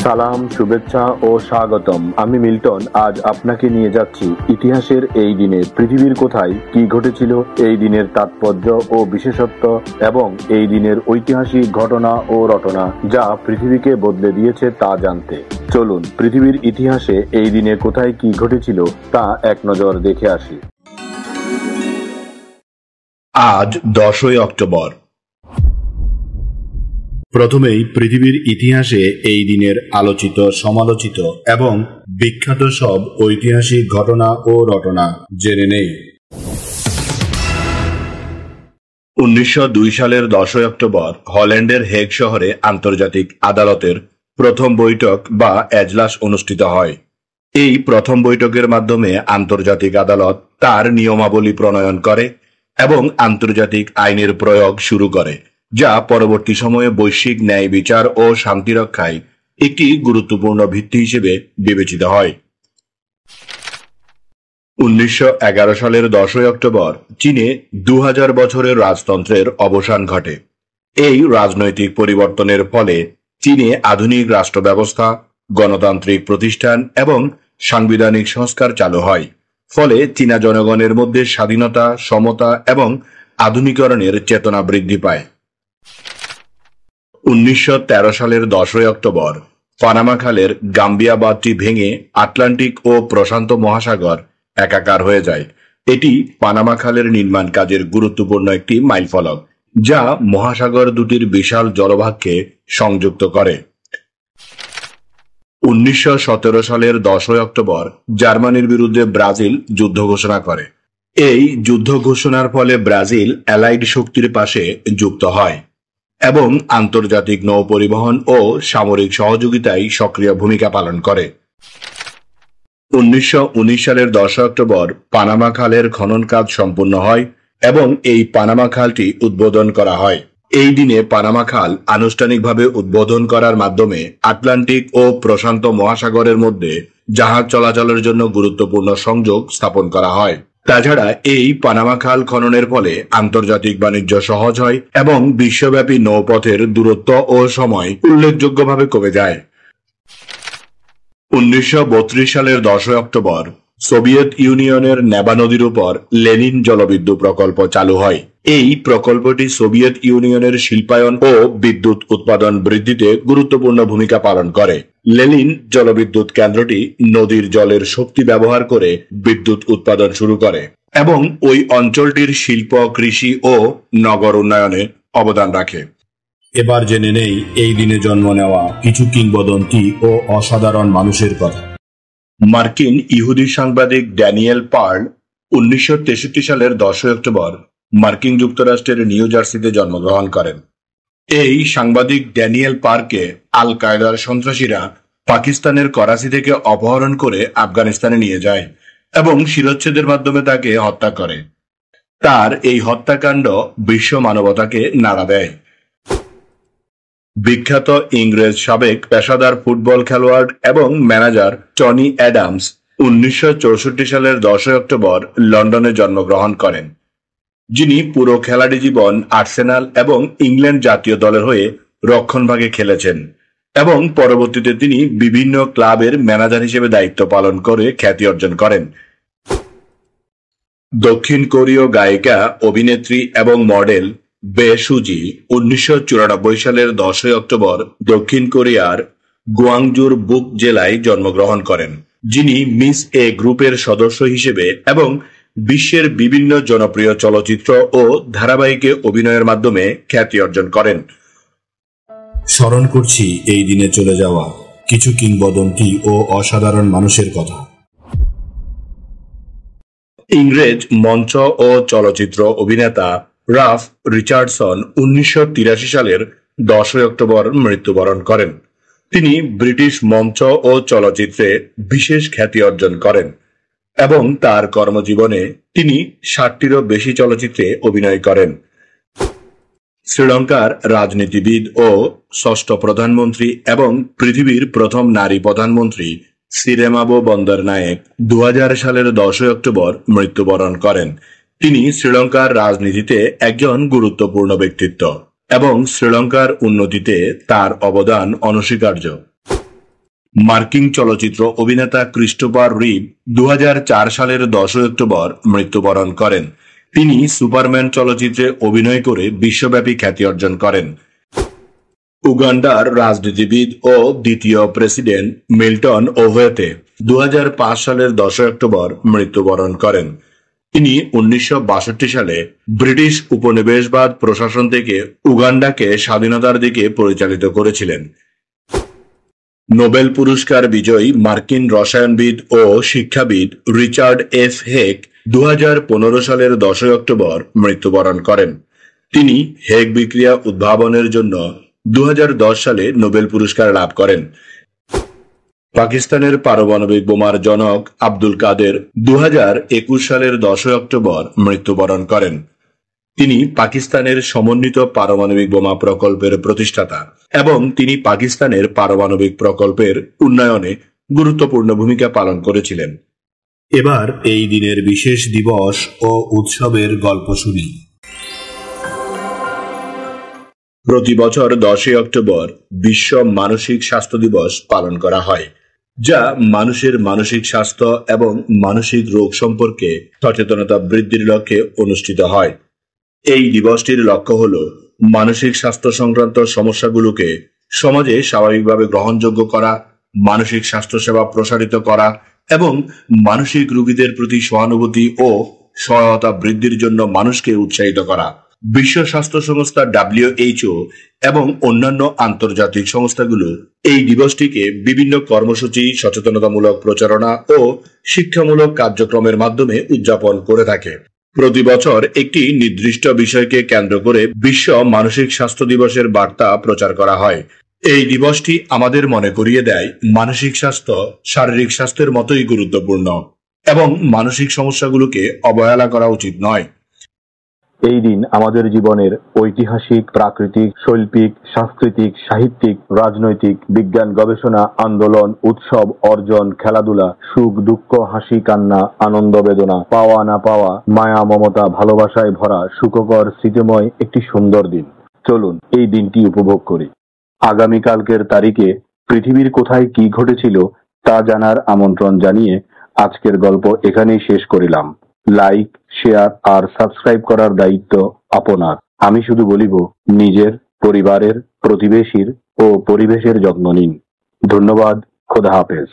সালাম, শুভেচ্ছা ও স্বাগতম। আমি মিল্টন। আজ আপনাকে নিয়ে যাচ্ছি ইতিহাসের এই দিনে পৃথিবীর কোথায় কি ঘটেছিল, এই দিনের তাৎপর্য ও বিশেষত্ব এবং এই দিনের ঐতিহাসিক ঘটনা ও রটনা যা পৃথিবীকে বদলে দিয়েছে তা জানতে। চলুন পৃথিবীর ইতিহাসে এই দিনে কোথায় কি ঘটেছিল তা এক নজর দেখে আসি। আজ 10ই অক্টোবর। প্রথমেই পৃথিবীর ইতিহাসে এই দিনের আলোচিত, সমালোচিত এবং বিখ্যাত সব ঐতিহাসিক ঘটনা ও রটনা জেনে নেই। 1902 সালের 10ই অক্টোবর হল্যান্ডের হেগ শহরে আন্তর্জাতিক আদালতের প্রথম বৈঠক বা এজলাস অনুষ্ঠিত হয়। এই প্রথম বৈঠকের মাধ্যমে আন্তর্জাতিক আদালত তার নিয়মাবলী প্রণয়ন করে এবং আন্তর্জাতিক আইনের প্রয়োগ শুরু করে, যা পরবর্তী সময়ে বৈশ্বিক ন্যায় বিচার ও শান্তি রক্ষায় একটি গুরুত্বপূর্ণ ভিত্তি হিসেবে বিবেচিত হয়। 1911 সালের 10ই অক্টোবর চীনে 2000 বছরের রাজতন্ত্রের অবসান ঘটে। এই রাজনৈতিক পরিবর্তনের ফলে চীনে আধুনিক রাষ্ট্র ব্যবস্থা, গণতান্ত্রিক প্রতিষ্ঠান এবং সাংবিধানিক সংস্কার চালু হয়। ফলে চীনা জনগণের মধ্যে স্বাধীনতা, সমতা এবং আধুনিকরণের চেতনা বৃদ্ধি পায়। 1913 সালের 10ই অক্টোবর পানামা খালের গাম্বিয়া বাঁধটি ভেঙে আটলান্টিক ও প্রশান্ত মহাসাগর একাকার হয়ে যায়। এটি পানামা খালের নির্মাণ কাজের গুরুত্বপূর্ণ একটি মাইলফলক, যা মহাসাগর দুটির বিশাল জলভাগকে সংযুক্ত করে। 1917 সালের 10ই অক্টোবর জার্মানির বিরুদ্ধে ব্রাজিল যুদ্ধ ঘোষণা করে। এই যুদ্ধ ঘোষণার ফলে ব্রাজিল অ্যালাইড শক্তির পাশে যুক্ত হয় এবং আন্তর্জাতিক নৌ পরিবহন ও সামরিক সহযোগিতায় সক্রিয় ভূমিকা পালন করে। 1919 সালের 10 অক্টোবর পানামা খালের খনন কাজ সম্পূর্ণ হয় এবং এই পানামা খালটি উদ্বোধন করা হয়। এই দিনে পানামা খাল আনুষ্ঠানিকভাবে উদ্বোধন করার মাধ্যমে আটলান্টিক ও প্রশান্ত মহাসাগরের মধ্যে জাহাজ চলাচলের জন্য গুরুত্বপূর্ণ সংযোগ স্থাপন করা হয়। তাছাড়া এই পানামা খাল খননের ফলে আন্তর্জাতিক বাণিজ্য সহজ হয় এবং বিশ্বব্যাপী নৌপথের দূরত্ব ও সময় উল্লেখযোগ্যভাবে কমে যায়। 1932 সালের 10 অক্টোবর সোভিয়েত ইউনিয়নের নেবা নদীর উপর লেনিন জলবিদ্যুৎ প্রকল্প চালু হয়। এই প্রকল্পটি সোভিয়েত ইউনিয়নের শিল্পায়ন ও বিদ্যুৎ উৎপাদন বৃদ্ধিতে গুরুত্বপূর্ণ ভূমিকা পালন করে। লেনিন জলবিদ্যুৎ কেন্দ্রটি নদীর জলের শক্তি ব্যবহার করে বিদ্যুৎ উৎপাদন শুরু করে এবং ওই অঞ্চলটির শিল্প, কৃষি ও নগর উন্নয়নে অবদান রাখে। এবার জেনে নেই এই দিনে জন্ম নেওয়া কিছু কিংবদন্তি ও অসাধারণ মানুষের কথা। মার্কিন ইহুদি সাংবাদিক ড্যানিয়েল পার্ল 1963 সালের 10 অক্টোবর মার্কিন যুক্তরাষ্ট্রের নিউ জার্সিতে জন্মগ্রহণ করেন। এই সাংবাদিক ড্যানিয়েল পার্লকে আল কায়দার সন্ত্রাসীরা পাকিস্তানের করাচি থেকে অপহরণ করে আফগানিস্তানে নিয়ে যায় এবং শিরচ্ছেদের মাধ্যমে তাকে হত্যা করে। তার এই হত্যাকাণ্ড বিশ্ব মানবতাকে নাড়া দেয়। বিখ্যাত ইংরেজ সাবেক পেশাদার ফুটবল খেলোয়াড় এবং ম্যানেজার টনি অ্যাডামস 1964 সালের 10 অক্টোবর লন্ডনে জন্মগ্রহণ করেন, যিনি পুরো খেলাড়ি জীবন আর্সেনাল এবং ইংল্যান্ড জাতীয় দলের হয়ে রক্ষণভাগে খেলেছেন এবং পরবর্তীতে তিনি বিভিন্ন ক্লাবের ম্যানেজার হিসেবে দায়িত্ব পালন করে খ্যাতি অর্জন করেন। দক্ষিণ কোরীয় গায়িকা, অভিনেত্রী এবং মডেল বে সুজি 1994 সালের 10 অক্টোবর দক্ষিণ কোরিয়ার গোয়াংজুর বুক জেলায় জন্মগ্রহণ করেন, যিনি মিস এ গ্রুপের সদস্য হিসেবে এবং বিশ্বের বিভিন্ন জনপ্রিয় চলচ্চিত্র ও ধারাবাহিকে অভিনয়ের মাধ্যমে খ্যাতি অর্জন করেন। স্মরণ করছি এই দিনে চলে যাওয়া কিছু কিংবদন্তি ও অসাধারণ মানুষের কথা। ইংরেজ মঞ্চ ও চলচ্চিত্র অভিনেতা রাফ রিচার্ডসন 1983 সালের 10 অক্টোবর মৃত্যুবরণ করেন। তিনি ব্রিটিশ মঞ্চ ও চলচ্চিত্রে বিশেষ খ্যাতি অর্জন করেন এবং তার কর্মজীবনে তিনি 60টিরও বেশি চলচ্চিত্রে অভিনয় করেন। শ্রীলঙ্কার রাজনীতিবিদ ও ষষ্ঠ প্রধানমন্ত্রী এবং পৃথিবীর প্রথম নারী প্রধানমন্ত্রী সিরিমাবো বন্দরনায়েক 2000 সালের 10 অক্টোবর মৃত্যুবরণ করেন। তিনি শ্রীলঙ্কার রাজনীতিতে একজন গুরুত্বপূর্ণ ব্যক্তিত্ব এবং শ্রীলঙ্কার উন্নতিতে তার অবদান অনস্বীকার্য। মার্কিন চলচ্চিত্র অভিনেতা ক্রিস্টোফার রিভ 2004 সালের 10 অক্টোবর মৃত্যুবরণ করেন। তিনি সুপারম্যান চলচ্চিত্রে অভিনয় করে বিশ্বব্যাপী খ্যাতি অর্জন করেন। উগান্ডার রাজনীতিবিদ ও দ্বিতীয় প্রেসিডেন্ট মিল্টন ওভেতে 2005 সালের 10 অক্টোবর মৃত্যুবরণ করেন। তিনি 1962 সালে ব্রিটিশ উপনিবেশবাদ প্রশাসন থেকে উগান্ডাকে স্বাধীনতার দিকে পরিচালিত করেছিলেন। নোবেল পুরস্কার বিজয়ী মার্কিন রসায়নবিদ ও শিক্ষাবিদ রিচার্ড এফ হেক 2015 সালের 10 অক্টোবর মৃত্যুবরণ করেন। তিনি হেক বিক্রিয়া উদ্ভাবনের জন্য 2010 সালে নোবেল পুরস্কার লাভ করেন। পাকিস্তানের পারমাণবিক বোমার জনক আব্দুল কাদের 2021 সালের 10 অক্টোবর মৃত্যুবরণ করেন। তিনি পাকিস্তানের সমন্বিত পারমাণবিক বোমা প্রকল্পের প্রতিষ্ঠাতা এবং তিনি পাকিস্তানের পারমাণবিক প্রকল্পের উন্নয়নে গুরুত্বপূর্ণ ভূমিকা পালন করেছিলেন। এবার এই দিনের বিশেষ দিবস ও উৎসবের গল্প শুনি। প্রতি বছর 10 অক্টোবর বিশ্ব মানসিক স্বাস্থ্য দিবস পালন করা হয়, যা মানুষের মানসিক স্বাস্থ্য এবং মানসিক রোগ সম্পর্কে সচেতনতা বৃদ্ধির লক্ষ্যে অনুষ্ঠিত হয়। এই দিবসটির লক্ষ্য হল মানসিক স্বাস্থ্য সংক্রান্ত সমস্যাগুলোকে সমাজে স্বাভাবিকভাবে গ্রহণযোগ্য করা, মানসিক স্বাস্থ্য সেবা প্রসারিত করা এবং মানসিক রোগীদের প্রতি সহানুভূতি ও সহায়তা বৃদ্ধির জন্য মানুষকে উৎসাহিত করা। বিশ্ব স্বাস্থ্য সংস্থা WHO এবং অন্যান্য আন্তর্জাতিক সংস্থাগুলো এই দিবসটিকে বিভিন্ন কর্মসূচি, সচেতনতামূলক প্রচারণা ও শিক্ষামূলক কার্যক্রমের মাধ্যমে উদযাপন করে থাকে। প্রতি বছর একটি নির্দিষ্ট বিষয়কে কেন্দ্র করে বিশ্ব মানসিক স্বাস্থ্য দিবসের বার্তা প্রচার করা হয়। এই দিবসটি আমাদের মনে করিয়ে দেয় মানসিক স্বাস্থ্য শারীরিক স্বাস্থ্যের মতোই গুরুত্বপূর্ণ এবং মানসিক সমস্যাগুলোকে অবহেলা করা উচিত নয়। এই দিন আমাদের জীবনের ঐতিহাসিক, প্রাকৃতিক, শৈল্পিক, সাংস্কৃতিক, সাহিত্যিক, রাজনৈতিক, বিজ্ঞান গবেষণা, আন্দোলন, উৎসব, অর্জন, খেলাধুলা, সুখ দুঃখ, হাসি কান্না, আনন্দ বেদনা, পাওয়া না পাওয়া, মায়া মমতা, ভালোবাসায় ভরা সুখকর স্মৃতিময় একটি সুন্দর দিন। চলুন এই দিনটি উপভোগ করি। আগামীকালকের তারিখে পৃথিবীর কোথায় কি ঘটেছিল তা জানার আমন্ত্রণ জানিয়ে আজকের গল্প এখানেই শেষ করিলাম। লাইক, শেয়ার আর সাবস্ক্রাইব করার দায়িত্ব আপনার। আমি শুধু বলিব, নিজের, পরিবারের, প্রতিবেশীর ও পরিবেশের যত্ন নিন। ধন্যবাদ। খোদা হাফেজ।